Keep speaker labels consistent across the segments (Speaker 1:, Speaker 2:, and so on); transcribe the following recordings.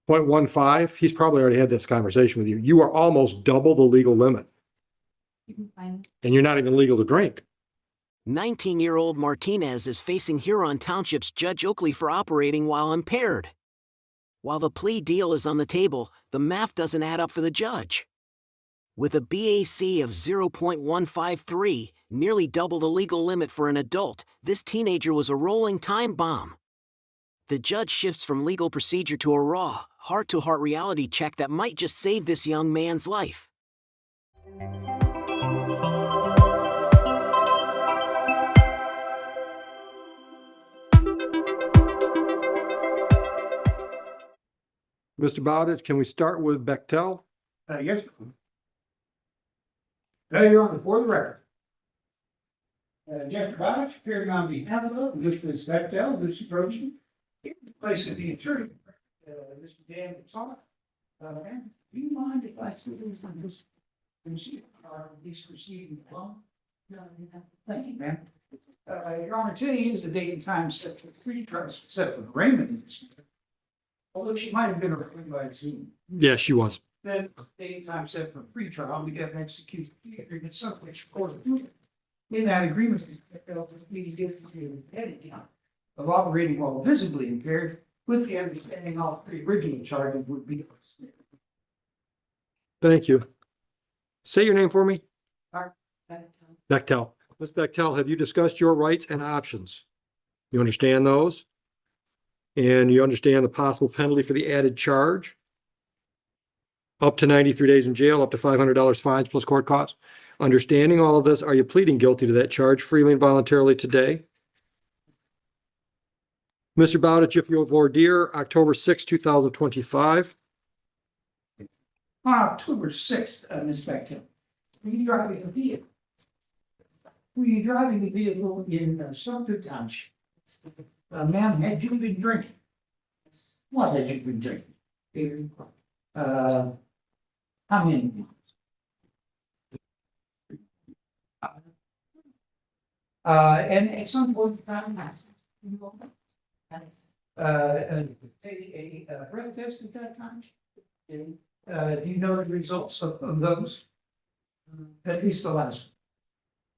Speaker 1: 0.15, he's probably already had this conversation with you. You are almost double the legal limit. And you're not even legal to drink.
Speaker 2: 19-year-old Martinez is facing Huron Township's Judge Oakley for operating while impaired. While the plea deal is on the table, the math doesn't add up for the judge. With a BAC of 0.153, nearly double the legal limit for an adult, this teenager was a rolling time bomb. The judge shifts from legal procedure to a raw, heart-to-heart reality check that might just save this young man's life.
Speaker 1: Mr. Bowditch, can we start with Bechtel?
Speaker 3: Yes. Your Honor, for the record. Jeff Bowditch, appearing on behalf of Mr. Bechtel, who's approaching, in place of the attorney, Mr. Dan Talk. Do you mind if I see these on this? These proceedings along? Thank you, ma'am. Your Honor, today is the date and time set for pre-trial, set for arraignment. Although she might have been arraigned by Zoom.
Speaker 1: Yes, she was.
Speaker 3: Then date and time set for pre-trial, we have an executed plea agreement, some which court approved. In that agreement, we give the heading count of operating while visibly impaired, with the understanding all three original charges would be.
Speaker 1: Thank you. Say your name for me.
Speaker 3: Bechtel.
Speaker 1: Bechtel. Ms. Bechtel, have you discussed your rights and options? You understand those? And you understand the possible penalty for the added charge? Up to 93 days in jail, up to $500 fines plus court costs. Understanding all of this, are you pleading guilty to that charge freely and voluntarily today? Mr. Bowditch, if you'll voir dire, October 6, 2025.
Speaker 3: October 6th, Ms. Bechtel. Were you driving a vehicle? Were you driving a vehicle in Sumter Township? Ma'am, had you been drinking? What had you been drinking? How many? And at some point in time, a breath test at that time? Do you know the results of those? At least the last one.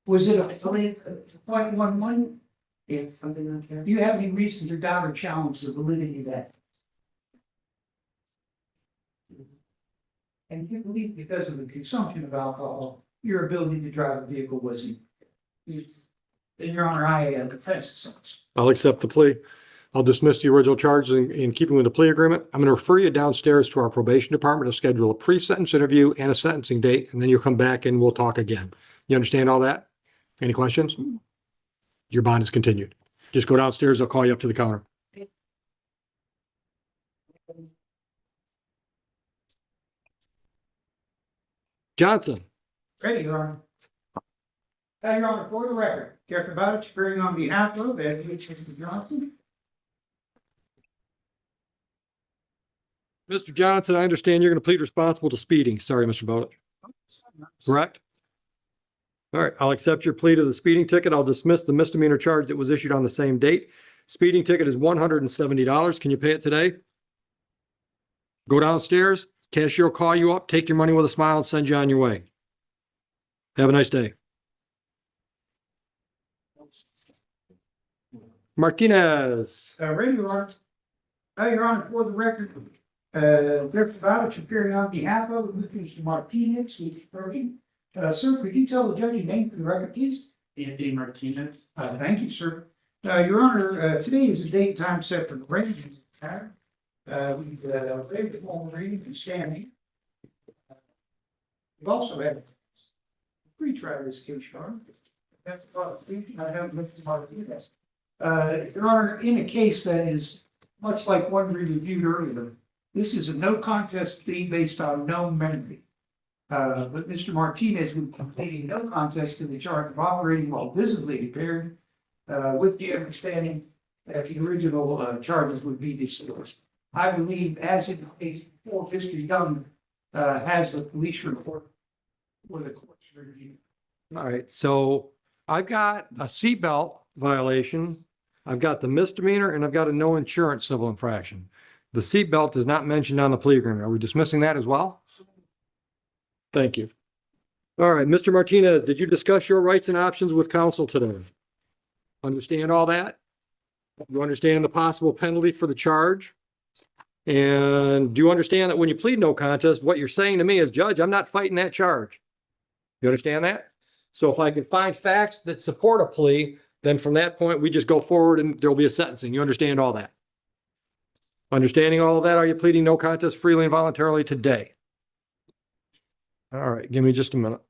Speaker 3: Was it a 0.11?
Speaker 4: Yes, something like that.
Speaker 3: Do you have any reason to doubt or challenge the validity of that? And you believe because of the consumption of alcohol, your ability to drive a vehicle wasn't. In your honor, I defense the sentence.
Speaker 1: I'll accept the plea. I'll dismiss the original charges in keeping with the plea agreement. I'm going to refer you downstairs to our probation department to schedule a pre-sentence interview and a sentencing date, and then you'll come back and we'll talk again. You understand all that? Any questions? Your bond is continued. Just go downstairs. I'll call you up to the counter. Johnson.
Speaker 3: Ready, Your Honor. Your Honor, for the record, Jeffrey Bowditch, appearing on behalf of Mr. Johnson.
Speaker 1: Mr. Johnson, I understand you're going to plead responsible to speeding. Sorry, Mr. Bowditch. Correct? All right, I'll accept your plea to the speeding ticket. I'll dismiss the misdemeanor charge that was issued on the same date. Speeding ticket is $170. Can you pay it today? Go downstairs, cashier will call you up, take your money with a smile and send you on your way. Have a nice day. Martinez.
Speaker 3: Ready, Your Honor. Your Honor, for the record, Jeffrey Bowditch, appearing on behalf of Mr. Martinez, who's approaching. Sir, could you tell the judge your name for the record, please?
Speaker 4: Andy Martinez.
Speaker 3: Thank you, sir. Your Honor, today is the date and time set for the arraignment. We've waived the formal reading and standing. We've also had pre-trial this case, Your Honor. That's about I have Mr. Martinez. Your Honor, in a case that is much like one we reviewed earlier, this is a no contest plea based on known memory. But Mr. Martinez would be pleading no contest to the charge of operating while visibly impaired, with the understanding that the original charges would be dismissed. I believe, as in the case before, Mr. Young has the police report for the court's review.
Speaker 1: All right, so I've got a seatbelt violation. I've got the misdemeanor and I've got a no insurance civil infraction. The seatbelt is not mentioned on the plea agreement. Are we dismissing that as well? Thank you. All right, Mr. Martinez, did you discuss your rights and options with counsel today? Understand all that? You understand the possible penalty for the charge? And do you understand that when you plead no contest, what you're saying to me is, Judge, I'm not fighting that charge? You understand that? So if I can find facts that support a plea, then from that point, we just go forward and there'll be a sentencing. You understand all that? Understanding all of that, are you pleading no contest freely and voluntarily today? All right, give me just a minute.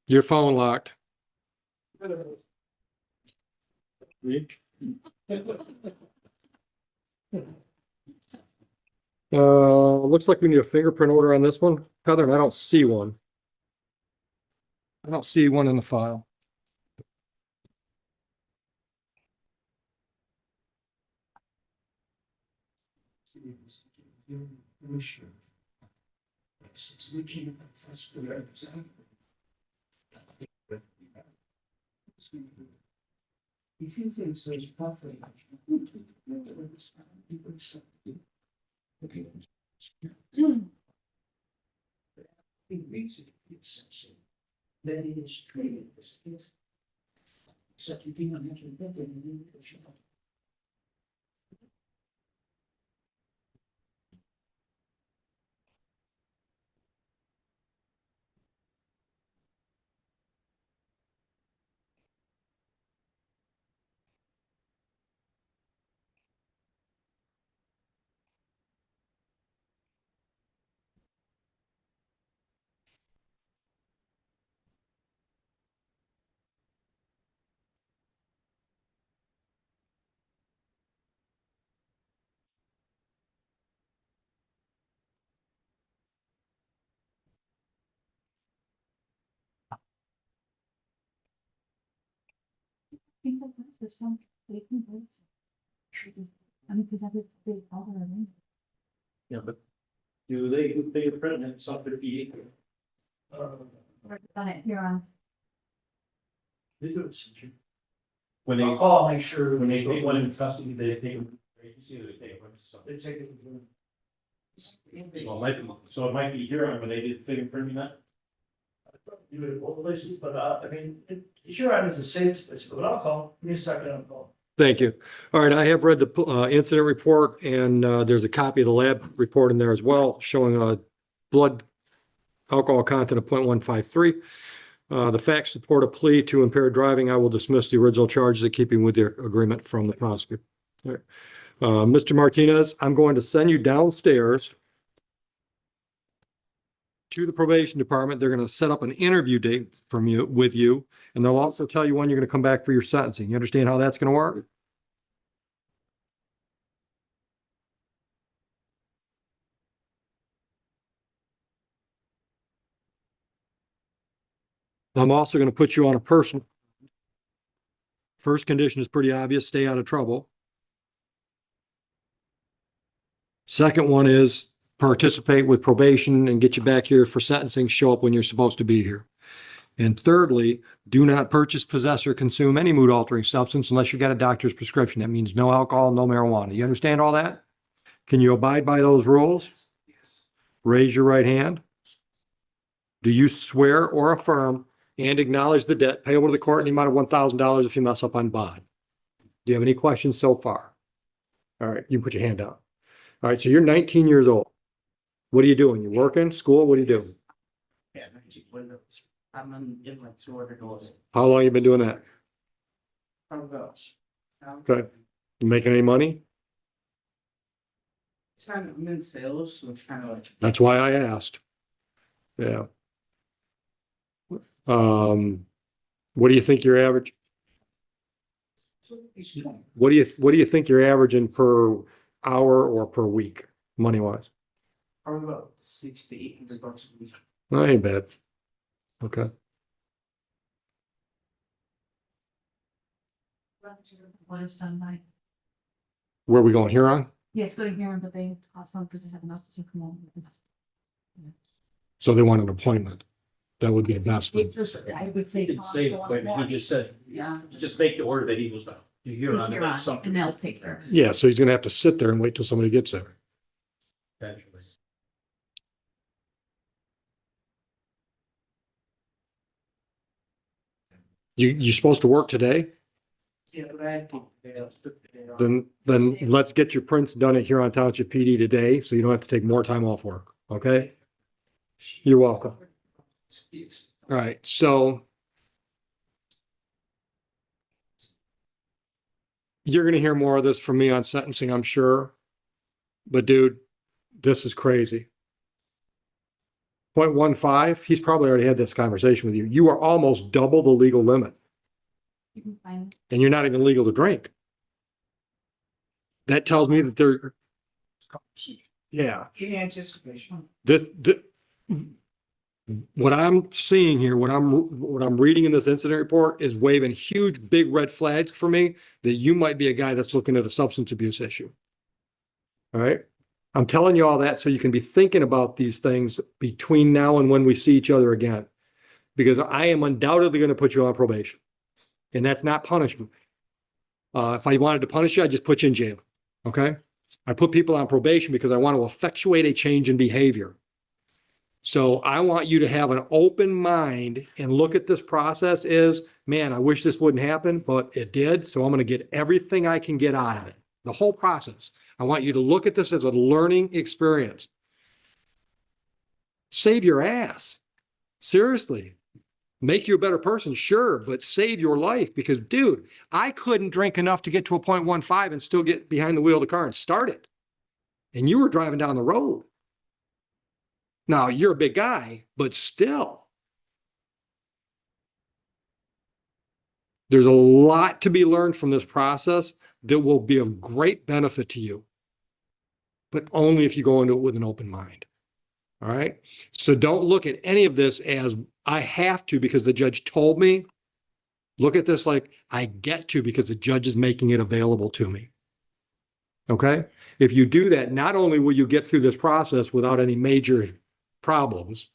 Speaker 1: Your phone locked. Looks like we need a fingerprint order on this one. Heather, I don't see one. I don't see one in the file.
Speaker 3: That it is treated as such a thing on
Speaker 5: Think of that for some vacant votes. I mean, because they all are in.
Speaker 6: Yeah, but do they print it something to be?
Speaker 5: Done it here on.
Speaker 6: They do it. When they,
Speaker 3: I'll call, make sure.
Speaker 6: when they take one in custody, they take them, agency, or they take one, so.
Speaker 3: They take it.
Speaker 6: Well, it might be here on when they did fingerprinting that.
Speaker 3: Do it both places, but I mean, it's your item is the safest place, but I'll call. Give me a second, I'll call.
Speaker 1: Thank you. All right, I have read the incident report and there's a copy of the lab report in there as well, showing a blood alcohol content of 0.153. The facts support a plea to impaired driving. I will dismiss the original charges in keeping with your agreement from the prosecutor. All right. Mr. Martinez, I'm going to send you downstairs to the probation department. They're going to set up an interview date with you, and they'll also tell you when you're going to come back for your sentencing. You understand how that's going to work? I'm also going to put you on a personal. First condition is pretty obvious, stay out of trouble. Second one is participate with probation and get you back here for sentencing, show up when you're supposed to be here. And thirdly, do not purchase, possess, or consume any mood altering substance unless you got a doctor's prescription. That means no alcohol, no marijuana. You understand all that? Can you abide by those rules? Raise your right hand. Do you swear or affirm and acknowledge the debt payable to the court in the amount of $1,000 if you mess up on bond? Do you have any questions so far? All right, you can put your hand down. All right, so you're 19 years old. What are you doing? You working, school? What are you doing?
Speaker 4: Yeah, I'm in like 200 dollars.
Speaker 1: How long you been doing that?
Speaker 4: Oh gosh.
Speaker 1: Okay. You making any money?
Speaker 4: It's kind of, I'm in sales, so it's kind of like.
Speaker 1: That's why I asked. Yeah. What do you think your average? What do you think you're averaging per hour or per week, money wise?
Speaker 4: Probably about $600 to $800 a week.
Speaker 1: That ain't bad. Okay.
Speaker 5: What is done by?
Speaker 1: Where are we going? Huron?
Speaker 5: Yes, go to hearing, but they also because they have an officer come on.
Speaker 1: So they want an appointment. That would be the best thing.
Speaker 5: I would say.
Speaker 6: He didn't say it, but he just said,
Speaker 5: Yeah.
Speaker 6: just make the order that he was here on
Speaker 5: Here on,
Speaker 6: something.
Speaker 5: and they'll take care of it.
Speaker 1: Yeah, so he's gonna have to sit there and wait till somebody gets there.
Speaker 6: Actually.
Speaker 1: You're supposed to work today?
Speaker 4: Yeah, but I had to, took the day off.
Speaker 1: Then let's get your prints done at Huron Township PD today, so you don't have to take more time off work, okay? You're welcome. All right, so you're gonna hear more of this from me on sentencing, I'm sure. But dude, this is crazy. 0.15, he's probably already had this conversation with you. You are almost double the legal limit,
Speaker 5: You can find.
Speaker 1: and you're not even legal to drink. That tells me that they're, yeah.
Speaker 3: In anticipation.
Speaker 1: What I'm seeing here, what I'm reading in this incident report is waving huge, big red flags for me that you might be a guy that's looking at a substance abuse issue. All right. I'm telling you all that so you can be thinking about these things between now and when we see each other again, because I am undoubtedly going to put you on probation, and that's not punishment. If I wanted to punish you, I'd just put you in jail. Okay. I put people on probation because I want to effectuate a change in behavior. So I want you to have an open mind and look at this process as, man, I wish this wouldn't happen, but it did. So I'm going to get everything I can get out of it. The whole process. I want you to look at this as a learning experience. Save your ass. Seriously. Make you a better person, sure, but save your life because, dude, I couldn't drink enough to get to a 0.15 and still get behind the wheel of the car and start it. And you were driving down the road. Now, you're a big guy, but still. There's a lot to be learned from this process that will be of great benefit to you, but only if you go into it with an open mind. All right. So don't look at any of this as I have to because the judge told me. Look at this like I get to because the judge is making it available to me. Okay. If you do that, not only will you get through this process without any major problems,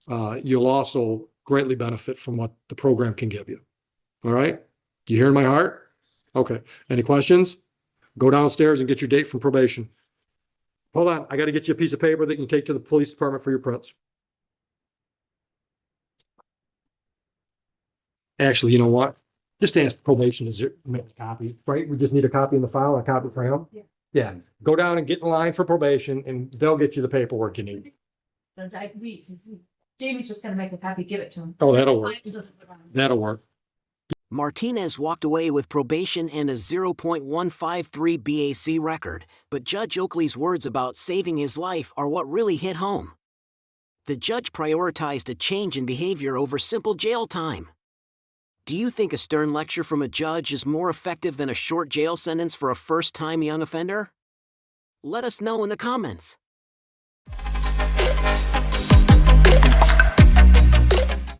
Speaker 1: you'll also greatly benefit from what the program can give you. All right. You hearing my heart? Okay. Any questions? Go downstairs and get your date from probation. Hold on. I got to get you a piece of paper that you can take to the police department for your prints. Actually, you know what? Just ask probation to make a copy, right? We just need a copy in the file, a copy for him.
Speaker 5: Yeah.
Speaker 1: Yeah. Go down and get in line for probation and they'll get you the paperwork you need.
Speaker 5: Jamie's just gonna make a copy, give it to him.
Speaker 1: Oh, that'll work. That'll work.
Speaker 2: Martinez walked away with probation and a 0.153 BAC record, but Judge Oakley's words about saving his life are what really hit home. The judge prioritized a change in behavior over simple jail time. Do you think a stern lecture from a judge is more effective than a short jail sentence for a first-time young offender? Let us know in the comments.